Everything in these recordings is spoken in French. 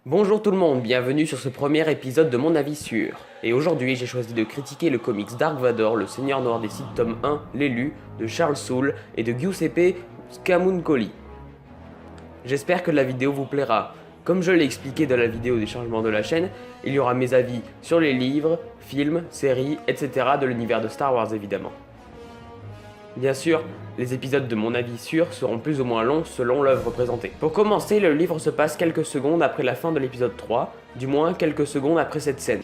Bonjour tout le monde, bienvenue sur ce premier épisode de mon avis sûr. Et aujourd'hui j'ai choisi de critiquer le comics Dark Vador, le Seigneur Noir des Sith tome 1, l'élu, de Charles Soule et de Giuseppe Camuncoli. J'espère que la vidéo vous plaira. Comme je l'ai expliqué dans la vidéo des changements de la chaîne, il y aura mes avis sur les livres, films, séries, etc. de l'univers de Star Wars évidemment. Bien sûr, les épisodes de mon avis sûr seront plus ou moins longs selon l'œuvre présentée. Pour commencer, le livre se passe quelques secondes après la fin de l'épisode 3, du moins quelques secondes après cette scène.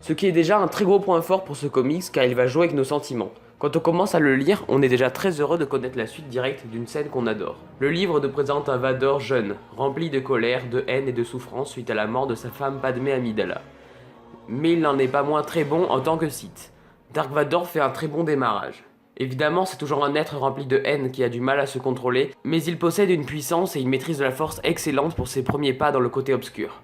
Ce qui est déjà un très gros point fort pour ce comics car il va jouer avec nos sentiments. Quand on commence à le lire, on est déjà très heureux de connaître la suite directe d'une scène qu'on adore. Le livre nous présente un Vador jeune, rempli de colère, de haine et de souffrance suite à la mort de sa femme Padmé Amidala. Mais il n'en est pas moins très bon en tant que Sith. Dark Vador fait un très bon démarrage. Évidemment, c'est toujours un être rempli de haine qui a du mal à se contrôler, mais il possède une puissance et une maîtrise de la force excellente pour ses premiers pas dans le côté obscur.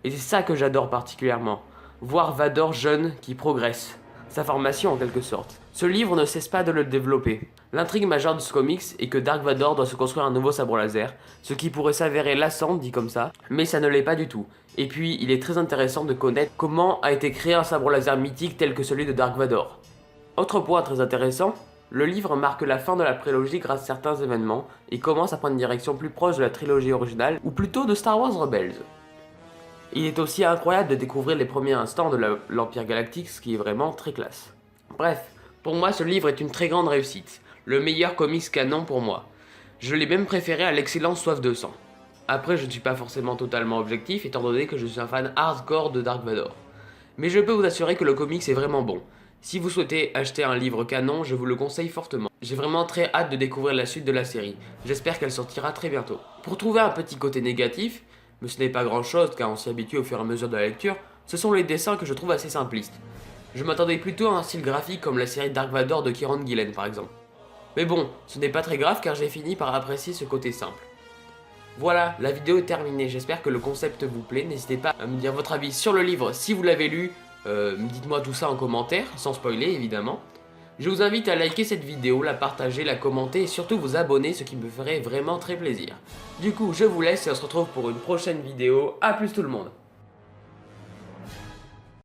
Et c'est ça que j'adore particulièrement, voir Vador jeune qui progresse, sa formation en quelque sorte. Ce livre ne cesse pas de le développer. L'intrigue majeure de ce comics est que Dark Vador doit se construire un nouveau sabre laser, ce qui pourrait s'avérer lassant dit comme ça, mais ça ne l'est pas du tout. Et puis, il est très intéressant de connaître comment a été créé un sabre laser mythique tel que celui de Dark Vador. Autre point très intéressant, le livre marque la fin de la prélogie grâce à certains événements et commence à prendre une direction plus proche de la trilogie originale, ou plutôt de Star Wars Rebels. Il est aussi incroyable de découvrir les premiers instants de l'Empire Galactique, ce qui est vraiment très classe. Bref, pour moi ce livre est une très grande réussite, le meilleur comics canon pour moi. Je l'ai même préféré à l'excellent Soif de sang. Après je ne suis pas forcément totalement objectif étant donné que je suis un fan hardcore de Dark Vador. Mais je peux vous assurer que le comics est vraiment bon. Si vous souhaitez acheter un livre canon, je vous le conseille fortement. J'ai vraiment très hâte de découvrir la suite de la série. J'espère qu'elle sortira très bientôt. Pour trouver un petit côté négatif, mais ce n'est pas grand chose car on s'y habitue au fur et à mesure de la lecture, ce sont les dessins que je trouve assez simplistes. Je m'attendais plutôt à un style graphique comme la série Dark Vador de Kieron Gillen par exemple. Mais bon, ce n'est pas très grave car j'ai fini par apprécier ce côté simple. Voilà, la vidéo est terminée, j'espère que le concept vous plaît, n'hésitez pas à me dire votre avis sur le livre si vous l'avez lu, dites-moi tout ça en commentaire, sans spoiler évidemment. Je vous invite à liker cette vidéo, la partager, la commenter et surtout vous abonner, ce qui me ferait vraiment très plaisir. Du coup, je vous laisse et on se retrouve pour une prochaine vidéo. A plus tout le monde!